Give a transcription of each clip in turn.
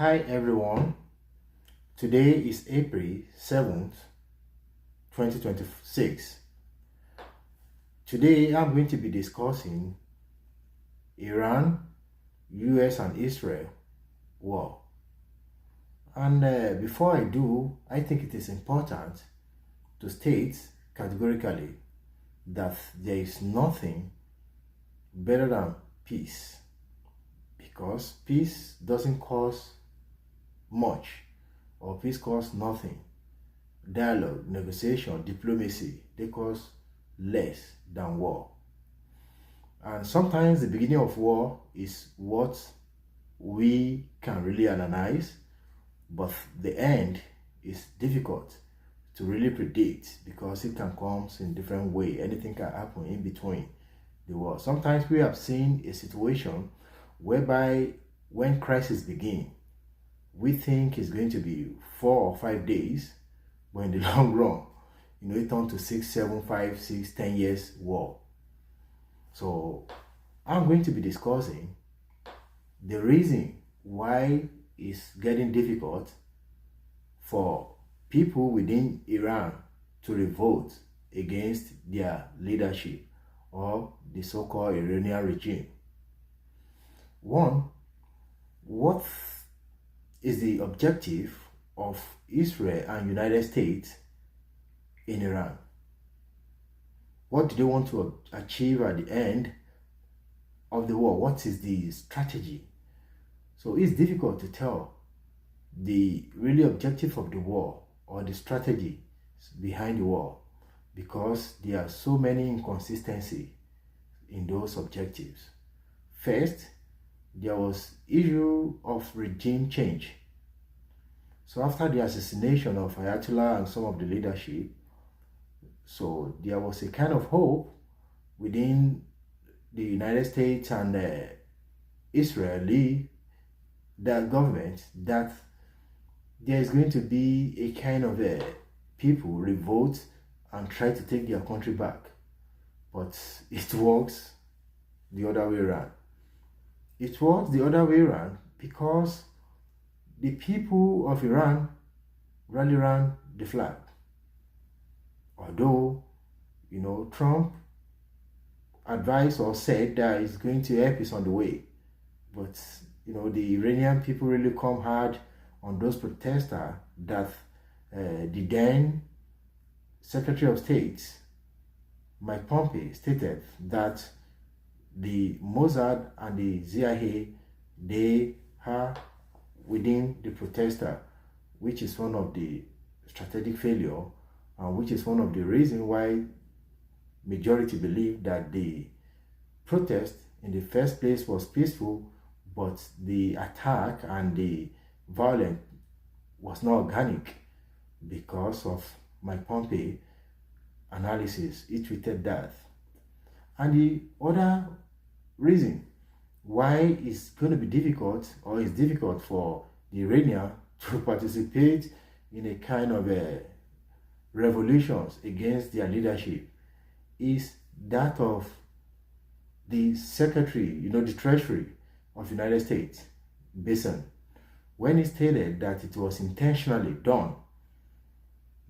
Hi everyone, today is April 7th, 2026. Today I'm going to be discussing Iran, US and Israel war. And before I do, I think it is important to state categorically that there is nothing better than peace, because peace doesn't cost much, or peace costs nothing. Dialogue, negotiation, diplomacy, they cost less than war. And sometimes the beginning of war is what we can really analyze, but the end is difficult to really predict because it can come in different way. Anything can happen in between the war. Sometimes we have seen a situation whereby when crisis begin, we think it's going to be 4 or 5 days, but in the long run, it turns to 6, 7, 5, 6, 10 years war. So I'm going to be discussing the reason why it's getting difficult for people within Iran to revolt against their leadership or the so-called Iranian regime. One, what is the objective of Israel and United States in Iran? What do they want to achieve at the end of the war? What is the strategy? So it's difficult to tell the really objective of the war or the strategy behind the war, because there are so many inconsistencies in those objectives. First, there was issue of regime change. So after the assassination of Ayatollah and some of the leadership, so there was a kind of hope within the United States and Israeli government that there is going to be a kind of people revolt and try to take their country back. But it works the other way around. It works the other way around because the people of Iran rally around the flag. Although, Trump advised or said that it's going to help is on the way. But, the Iranian people really come hard on those protesters that the then Secretary of State, Mike Pompeo, stated that the Mossad and the CIA, they are within the protester, which is one of the strategic failure, and which is one of the reasons why majority believe that the protest in the first place was peaceful, but the attack and the violence was not organic because of Mike Pompeo analysis. He tweeted that. And the other reason why it's going to be difficult, or it's difficult for the Iranians to participate in a kind of revolutions against their leadership, is that of the Secretary, the Treasury of the United States, Bison, when he stated that it was intentionally done,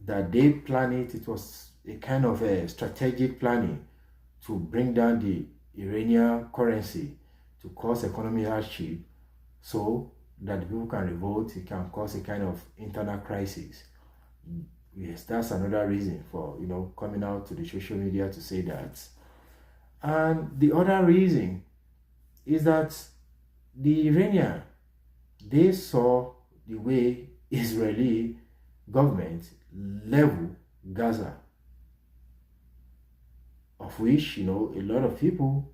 that they planned it was a kind of a strategic planning to bring down the Iranian currency, to cause economic hardship, so that people can revolt. It can cause a kind of internal crisis. Yes, that's another reason for coming out to the social media to say that. And the other reason is that the Iranian, they saw the way Israeli government level Gaza, of which a lot of people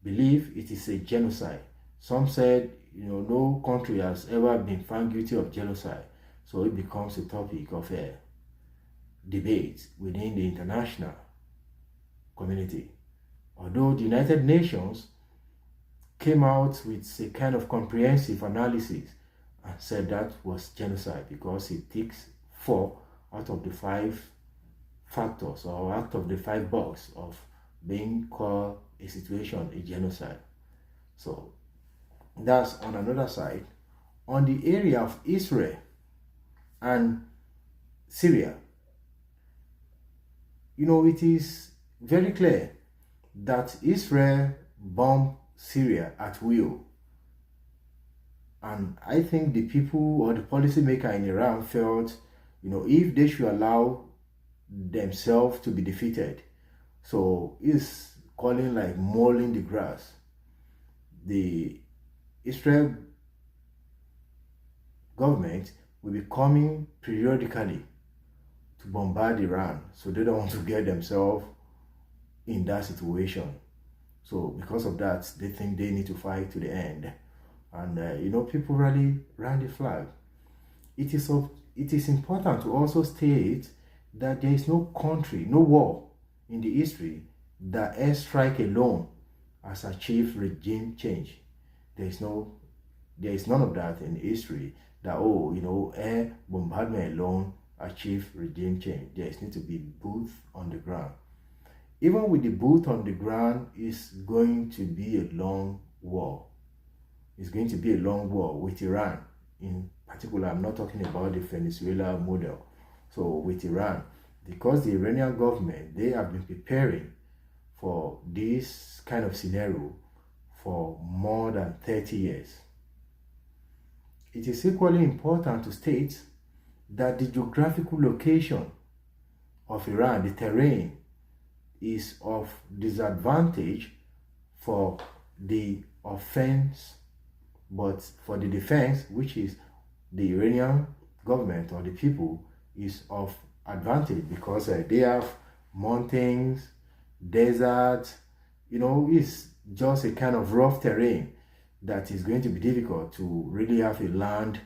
believe it is a genocide. Some said no country has ever been found guilty of genocide, so it becomes a topic of a debate within the international community. Although the United Nations came out with a kind of comprehensive analysis and said that was genocide because it ticks 4 out of the 5 factors, or out of the 5 boxes of being called a situation a genocide. So that's on another side. on the area of Israel and Syria. It is very clear that Israel bombed Syria at will. And I think the people or the policymaker in Iran felt, if they should allow themselves to be defeated, so it's calling like mowing the grass. The Israel government will be coming periodically to bombard Iran, so they don't want to get themselves in that situation. So because of that, they think they need to fight to the end. And people really ran the flag. It is important to also state that there is no country, no war in the history that airstrike alone has achieved regime change. There is none of that in history that air bombardment alone achieve regime change. There need to be boots on the ground. Even with the boot on the ground, it's going to be a long war. It's going to be a long war with Iran. In particular, I'm not talking about the Venezuela model. So with Iran, because the Iranian government, they have been preparing for this kind of scenario for more than 30 years. It is equally important to state that the geographical location of Iran, the terrain, is of disadvantage for the offense, but for the defense, which is the Iranian government or the people, is of advantage because they have mountains, desert. It's just a kind of rough terrain that is going to be difficult to really have a land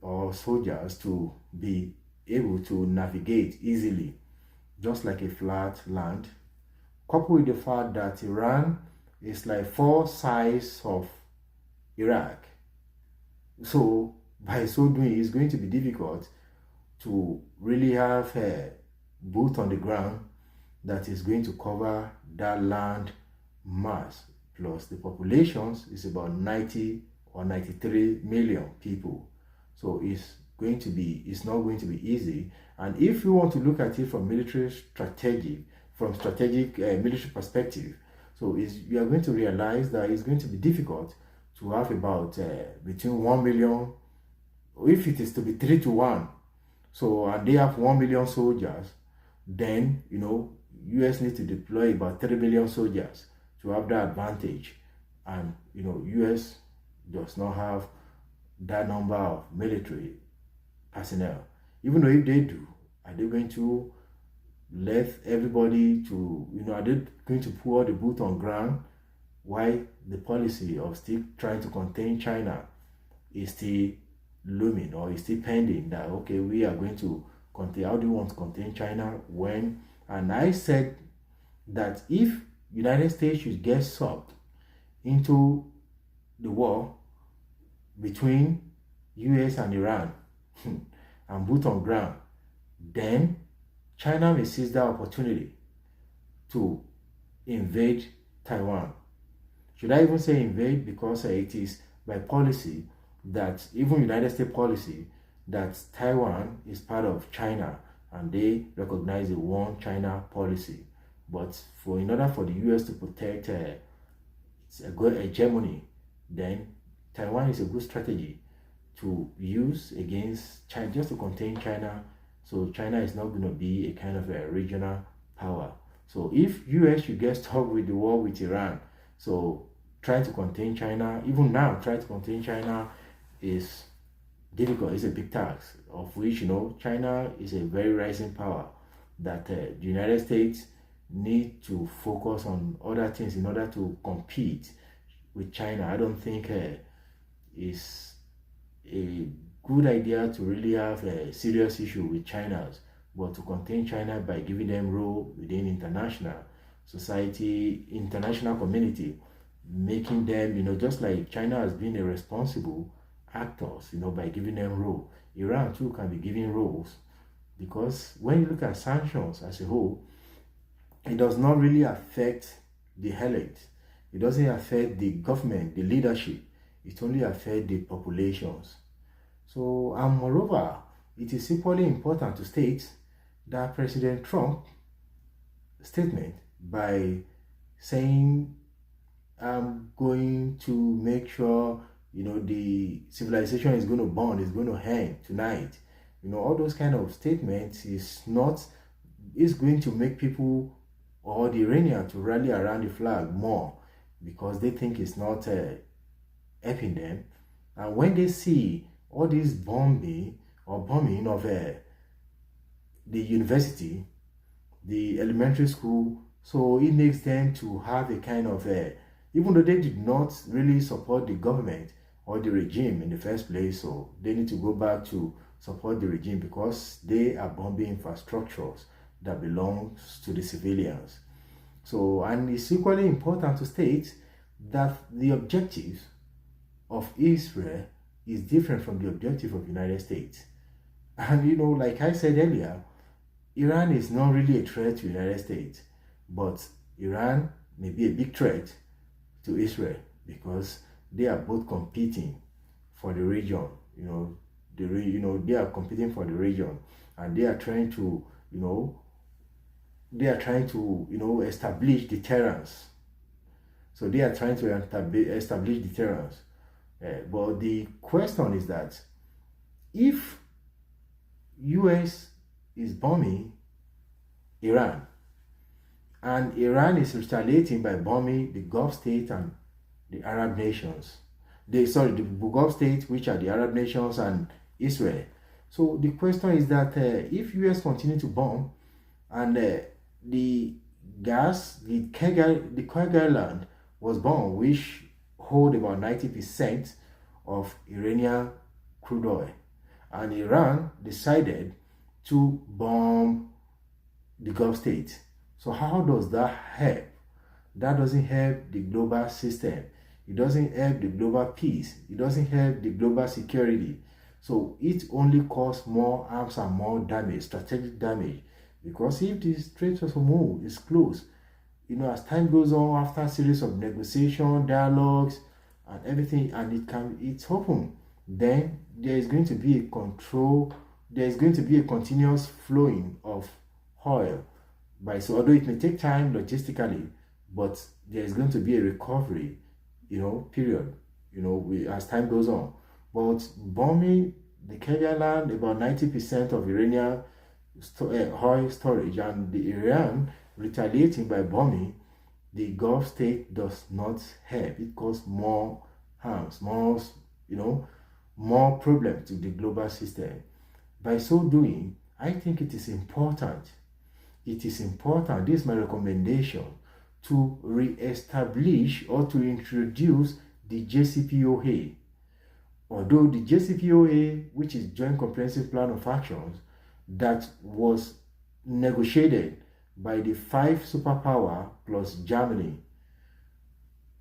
or soldiers to be able to navigate easily, just like a flat land. Coupled with the fact that Iran is like 4 size of Iraq. So by so doing, it's going to be difficult to really have a boot on the ground that is going to cover that land mass. Plus the population is about 90 or 93 million people. So it's not going to be easy. And if you want to look at it from strategic military perspective, so you are going to realize that it's going to be difficult to have about between 1 million, if it is to be 3 to 1. So, and they have 1 million soldiers, then, US need to deploy about 3 million soldiers to have that advantage. And, US does not have that number of military personnel. Even though if they do, are they going to let everybody are they going to put all the boot on ground? Why the policy of still trying to contain China is still looming or is still pending, that okay, we are going to contain. How do you want to contain China when? And I said that if United States should get sucked into the war between US and Iran and boot on ground, then China may seize that opportunity to invade Taiwan. Should I even say invade? Because it is by policy that, even United States policy, that Taiwan is part of China and they recognize the one China policy. But in order for the US to protect its hegemony, then Taiwan is a good strategy to use against China, just to contain China. So China is not going to be a kind of a regional power. So if US should get stuck with the war with Iran, so trying to contain China, even now, trying to contain China is difficult. It's a big task, of which, China is a very rising power that the United States need to focus on other things in order to compete with China. I don't think it's a good idea to really have a serious issue with China, but to contain China by giving them role within international society, international community, making them, just like China has been a responsible actors, by giving them role. Iran too can be given roles, because when you look at sanctions as a whole, it does not really affect the elite. It doesn't affect the government, the leadership. it only affects the populations. So, and moreover, it is equally important to state that President Trump's statement by saying, I'm going to make sure, the civilization is going to burn, is going to end tonight. All those kind of statements is going to make people or the Iranian to rally around the flag more, because they think it's not helping them. And when they see all this bombing of the university, the elementary school, so it makes them to have a kind of even though they did not really support the government or the regime in the first place, so they need to go back to support the regime because they are bombing infrastructures that belongs to the civilians. So, and it's equally important to state that the objectives of Israel is different from the objective of the United States. And like I said earlier, Iran is not really a threat to the United States, but Iran may be a big threat to Israel because they are both competing for the region. They are competing for the region, and they are trying to, establish deterrence. So they are trying to establish deterrence. But the question is that if US is bombing Iran, and Iran is retaliating by bombing the Gulf state and the Arab nations. The Gulf states, which are the Arab nations, and Israel. So the question is that if US continue to bomb, and the Kerguelen land was bombed, which hold about 90% of Iranian crude oil, and Iran decided to bomb the Gulf states. So how does that help? That doesn't help the global system. It doesn't help the global peace. It doesn't help the global security. So it only causes more harms and more damage, strategic damage. Because if the Strait of Hormuz is closed, as time goes on, after a series of negotiation, dialogues, and everything, and it's open, then there is going to be a control. There is going to be a continuous flowing of oil. Although it may take time logistically, but there is going to be a recovery, period, as time goes on. But bombing the Kerguelen land, about 90% of Iranian oil storage, and the Iran retaliating by bombing the Gulf state does not help. It causes more harms, more problems to the global system. By so doing, I think it is important, this is my recommendation, to re-establish or to introduce the JCPOA. Although the JCPOA, which is Joint Comprehensive Plan of Actions, that was negotiated by the 5 superpower plus Germany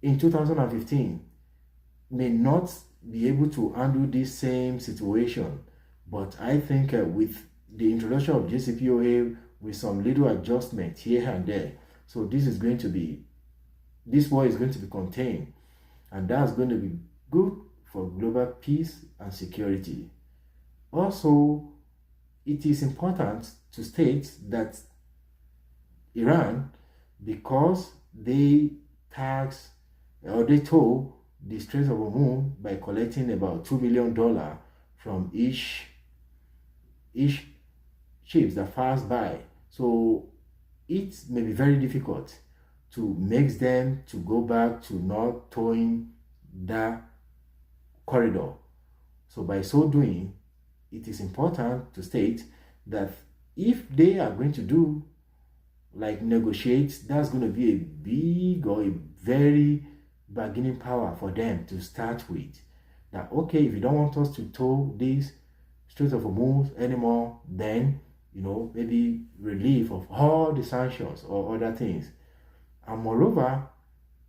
in 2015, may not be able to handle this same situation. But I think with the introduction of JCPOA, with some little adjustment here and there, so this war is going to be contained, and that's going to be good for global peace and security. Also, it is important to state that Iran, because they tax or they toll the Strait of Hormuz by collecting about $2 million from each ships that pass by. So it may be very difficult to make them to go back to not towing that corridor. So by so doing, it is important to state that if they are going to do like negotiate, that's going to be a big or a very bargaining power for them to start with. That okay, if you don't want us to tow this Strait of Hormuz anymore, then maybe relief of all the sanctions or other things. And moreover,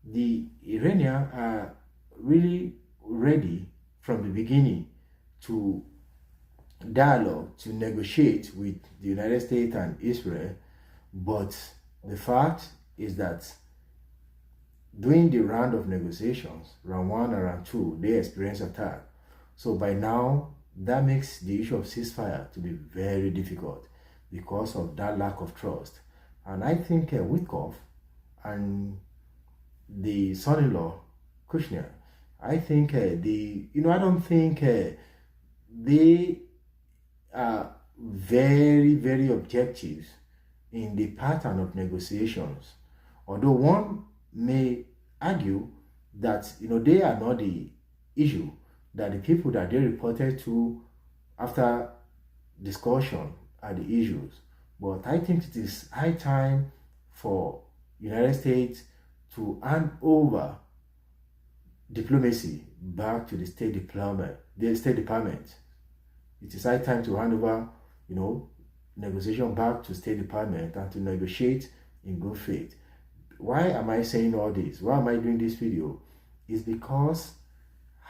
the Iranians are really ready from the beginning to dialogue, to negotiate with the United States and Israel. But the fact is that during the round of negotiations, round 1 and round 2, they experienced attack. So by now, that makes the issue of ceasefire to be very difficult because of that lack of trust. And I think Witkoff and the son-in-law, Kushner, I think I don't think they are very, very objective in the pattern of negotiations. Although one may argue that, they are not the issue, that the people that they reported to after discussion are the issues. But I think it is high time for United States to hand over diplomacy back to the State Department. It is high time to hand over, negotiation back to State Department and to negotiate in good faith. Why am I saying all this? Why am I doing this video? It's because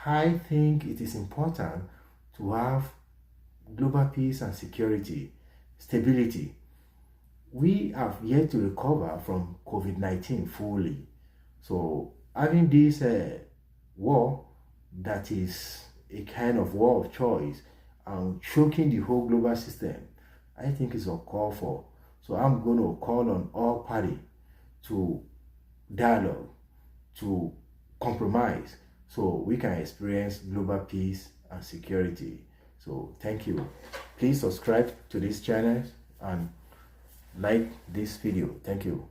I think it is important to have global peace and security, stability. We have yet to recover from COVID-19 fully. So having this war that is a kind of war of choice and choking the whole global system, I think is uncalled for. So I'm going to call on all parties to dialogue, to compromise, so we can experience global peace and security. So thank you. Please subscribe to this channel and like this video. Thank you.